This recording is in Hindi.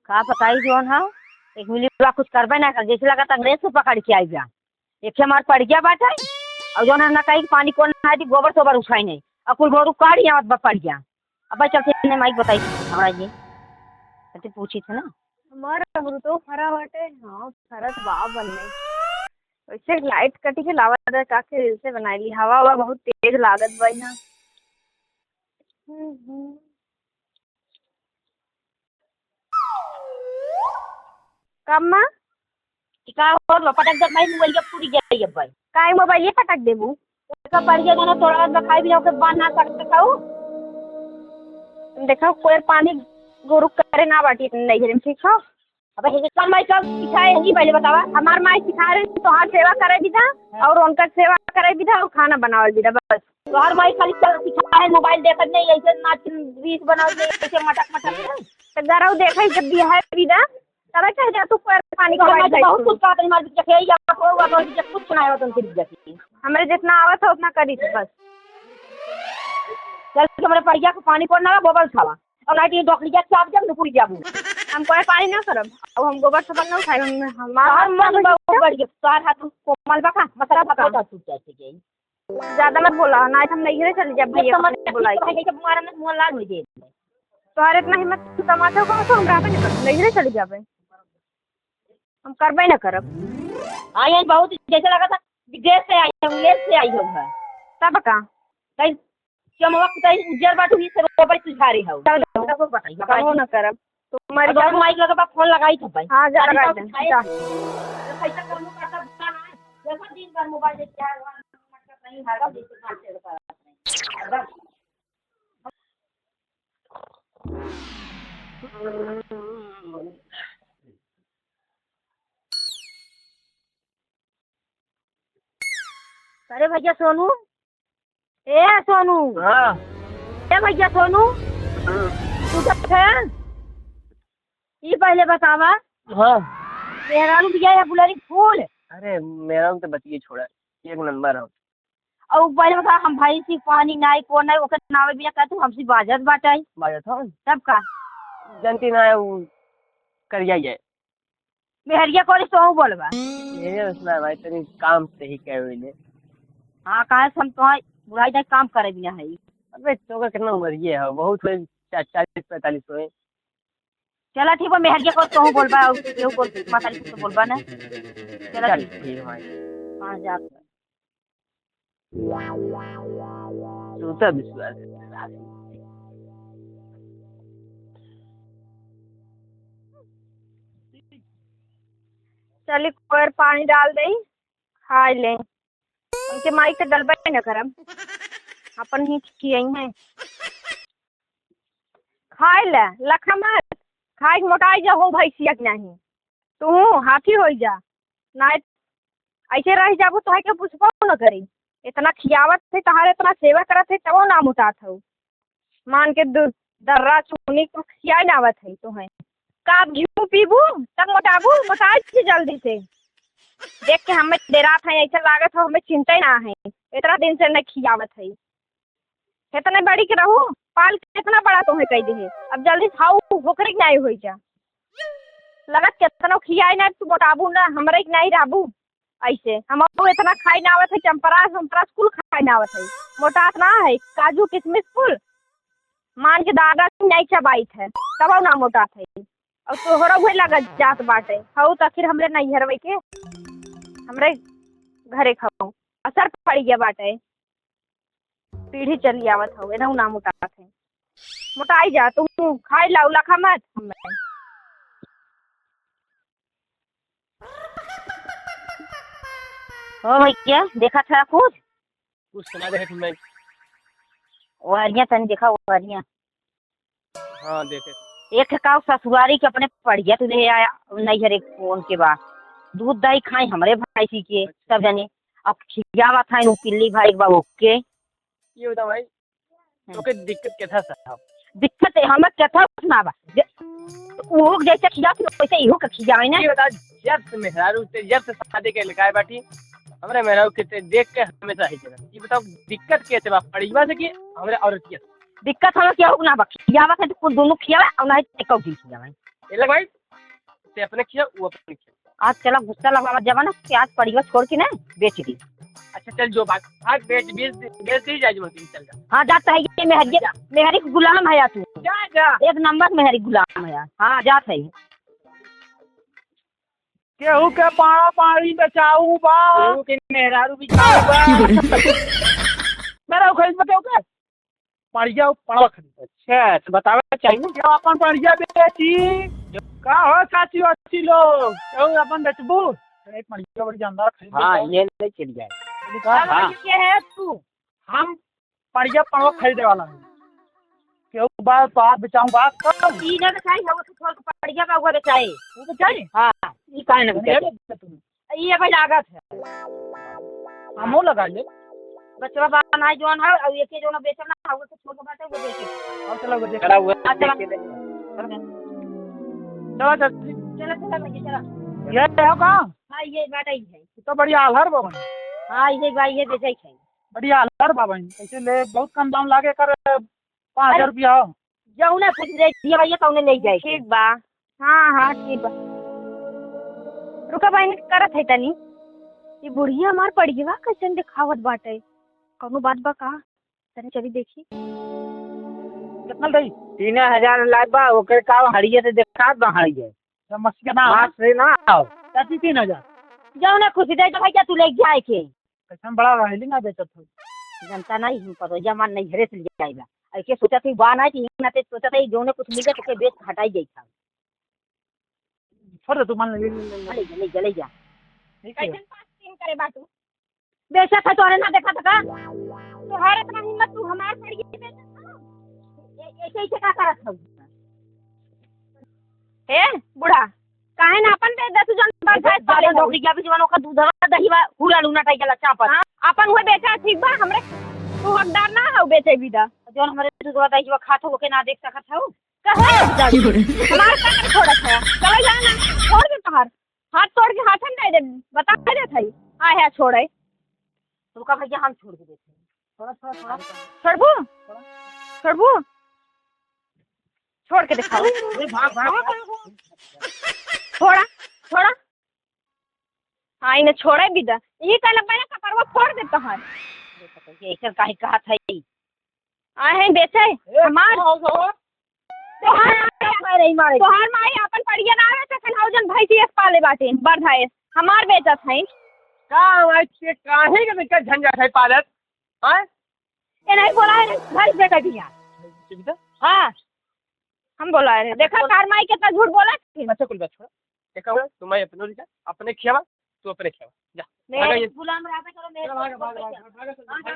का बताई जोन है एक मिली कुछ करबे ना कर जैसे लगा अंग्रेज से पकड़ के आई जा एक हमार पड़ गया बात है और जोन है ना कहीं पानी कौन ना थी गोबर सोबर उठाई नहीं और कुल गोरू काट यहाँ पड़ गया अब चलते ने माइक बताई हमारा जी कहते पूछी थे ना हमारा हमरो तो खरा बाटे हाँ खरा तो बा बनने वैसे लाइट कटी के लावा दे का के से बनाईली हवा हवा बहुत तेज लागत बा यहाँ कब माँ का हो पटक दे माई मोबाइल के पूरी गई अब भाई काहे मोबाइल पटक देबू का पड़ गया दोनों थोड़ा बखाई भी होके बांध ना सकते खाऊ देखो कोई पानी गोरु करे ना बाटी नहीं घरे में ठीक हो अब कल माई कब सिखाए नहीं पहले बतावा हमार माई सिखा रहे तो हर सेवा करे भी था और उनका सेवा करे भी था और खाना बनावल भी था बस तो हर माई खाली सिखाए मोबाइल देखत नहीं ऐसे नाच बीस बनावल नहीं ऐसे मटक मटक तो गरौ देखे जब भी है भी ना तब कह जा तू पानी का बहुत कुछ का मार जखे या होगा तो जब कुछ सुनाया तुम फिर जैसे हमारे जितना आवत है उतना करी बस चल के हमारे परिया को पानी पड़ना बोबल खावा और नाइट ये डॉक्टर चाप जब न पूरी जाबू हम कोई पानी ना करब और हम गोबर से बनना खाए हमार मन बहुत बढ़ गया सार हाथ कोमल बका मसरा बका तो टूट जाते गई ज्यादा मत बोला ना हम नहीं घरे चल जब भैया समझ बुलाई है जब हमारा मुंह लाल हो जाए तोहरे इतना हिम्मत तमाशा को तो हम रात नहीं घरे चल जाबे हम करबे ना करब आई बहुत जैसे लगा था विदेश से आई हूं विदेश से आई हूं तब का कहीं कम वक्त कहीं उज्जर बाटू ही से ऊपर सुझा रही हूं तब बताइए ना करब तुम्हारी तो माइक लगा बा फोन लगाई था भाई हां जा लगा दे पैसा कम करता दुकान है देखो दिन भर मोबाइल देख के मतलब नहीं हरगा जैसे काटे करता अरे भैया सोनू ए सोनू हाँ ए भैया सोनू तू जब है ये पहले बतावा हाँ मेरा भैया है बुलारी फूल अरे मेरा तो बतिए छोड़ा एक नंबर है और पहले बता हम भाई सी पानी नाई को नहीं ओकर नावे बिया कहतू हमसी बाजत बाटाई बाजत हो तब का जनती ना है वो करिया है मेहरिया कॉलेज तो हूँ बोलबा ये उसना भाई तेरी काम सही कह हुई ने हाँ कहा हम तो बुढ़ाई तक काम करे बिना है अबे तो का कितना उम्र ये है बहुत 40-45 हो चला ठीक है मेहरिया को तो हूँ बोलबा और केहू को मातारी को तो बोलबा ना चला चल ठीक है भाई हाँ जा तू तो विश्वास चली कोई पानी डाल दे खाए ले उनके माइक से डलबे न करब अपन ही किए हैं खाए ले लखा मत खाए मोटाई जा हो भैंसिया के नहीं तू हाथी हो जा ना ऐसे रह जाबू तो है के पूछबो न करी इतना खियावत थे तहारे इतना सेवा करत थे तब ना मोटात हो मान के दर्रा चुनी को खियाई ना आवत है तो है का घी पीबू तब मोटाबू मोटाई जल्दी से देख के हमें डेरा था ऐसा लागत हो हमें चिंता ना है इतना दिन से नहीं खियावत है कितने बड़ी के रहू पाल कितना बड़ा तुम्हें कह दे अब जल्दी खाऊ होकर नहीं हो जा लगत कितना खियाई ना तू मोटाबू ना हमारे नहीं राबू ऐसे हम इतना खाई ना आवत है चंपरा संपरा कुल खाई ना आवत है मोटात ना है काजू किशमिश कुल मान के दादा नहीं चबाई है तब ना मोटात है और तोहरा हुए लगत जात बाटे हऊ तो फिर हमरे नहीं हरवे के हमरे घरे खाऊ असर पड़ गया बाटे पीढ़ी चली आवत हो ना ना मोटात है मोटाई जा तू खाई लाऊ लखा मत हमें ओ भैया देखा था कुछ सुना दे मैं वारियां तन देखा वारियां हाँ देखे एक का ससुरारी के अपने पड़ गया तुझे आया नहीं हरे फोन के बाद दूध दही खाई हमारे भाई सी के सब जने अब खियावा था इन पिल्ली भाई एक बाबू के ये बता भाई तो के दिक्कत क्या था साहब दिक्कत है हमें क्या था सुनावा वो जैसे खिया वैसे इहो का खियावे ना ये बता जब से मेहरारू से जब से शादी के लगाए बाटी हमरे मेहरारू के देख के हमेशा ही चला ये बताओ दिक्कत कैसे बा परिवार से कि हमरे औरत के दिक्कत हमें क्या होगा ना बा खियावा है तो कुल दोनों खियावा और नहीं तो कौ दिन खियावा ये ले भाई ते अपने खिया वो अपने खिया। आज चला गुस्सा लगा जमाना कि आज परिवार छोड़ के ना बेच दी। अच्छा चल जो बात आज बेच दी जाए जो चल जा। हाँ जाता है ये मेहरी गुलाम है या तू जा जा एक नंबर मेहरी गुलाम है। हाँ जात है केहू के पाड़ा पाड़ी बचाऊ बा केहू के मेहरारू भी जाऊ बा। मेरा खरीद बताओ के पाड़िया पड़वा खरीद। अच्छा तो बतावे चाहिए क्या अपन पाड़िया बेची का हो चाची अच्छी लोग केहू अपन बेचबू एक पाड़िया बड़ी जानदार खरीद। हाँ ये ले चल जाए। हाँ। ये है तू हम पाड़िया पड़वा खरीदे वाला है केहू बात बात बेचाऊ बात कब ई ना बेचाई हम तो छोड़ के पड़िया का हुआ बेचाई वो तो चाहिए हाँ ई काहे ना बेचाई ये भाई लागत है हमो लगा ले बचवा बनाई जोन है और एक जोन बेचब ना हम तो छोड़ के बाटे वो बेचे और चलो बजे खड़ा हुआ हाँ, चला। चलो चाची चला चला भैया चला ये हो का हाँ ये बात ही है तो बढ़िया आलहर बाबा हाँ ये भाई ये बेचे है बढ़िया आलहर बाबा ऐसे ले बहुत कम दाम लागे कर 5000 रुपया हो जाऊ ना कुछ दे दिया भैया तो उन्हें ले जाए ठीक बा। हाँ हाँ ठीक बा। रुका बहन करत है तनी ये बुढ़िया हमार पड़िया कैसे दिखावत बाटे कौनो बात बा का तनी चली देखी। कितना दई 3000 लाख बा ओकर का हड़िया से देखा बा हड़िया मस्ती का नाम हाथ से ना आओ चाची 3000 जाऊ ना खुशी दे तो भैया तू ले जाए के कैसे बड़ा रहेली ना बेचत हो जनता नहीं हूँ पर जमान नहीं घरे से ले जाएगा ऐसे सोचा थी बान आई थी ना सोचा था जो ने कुछ मिल गया तो बेच हटाई गई था छोड़ दे तू मान ले ले जा ठीक है करे बाटू बेचा था तो ना देखा था का तोहार इतना हिम्मत तू हमार पड़िया ऐसे ऐसे का करत था हे बुढ़ा काहे ना अपन दे दे तू जन बात बाले नौकरी का भी जवानों का दूध दही पूरा लूना टाई गला चापा हां अपन हुए बेचा ठीक बा हमरे तू हकदार ना हो बेचे बिदा जोन हमारे दूध दही जो खाता हो के ना देख सकत हो कहे हमार का छोड़ है चलो जाना छोड़ दे तोहार हाथ तोड़ के हाथन दे दे बता दे थई आ है छोड़े तुमका भैया हम छोड़ के देते थोड़ा छोड़बू छोड़ के दिखाओ छोड़ा हाँ इन्हें छोड़े बिदा यही कहना पहले कपड़वा फोड़ दे तोहार ऐसा काहे कहा था आए हैं बेचे हमार तोहार माई अपन पड़िया ना आवे त खनाउजन भैंसी एक पाले बाटे बरधाए हमार बेचत है का भाई के काहे के दिक्कत झंझट है पालत हां ये नहीं बोला है घर बेटा दिया हाँ हम बोला है देखा कार माई कितना झूठ बोला अच्छा कुल बात छोड़ देखा तुम अपने ले जा अपने खियावा तू अपने खियावा जा मैं गुलाम राजा करो मेरे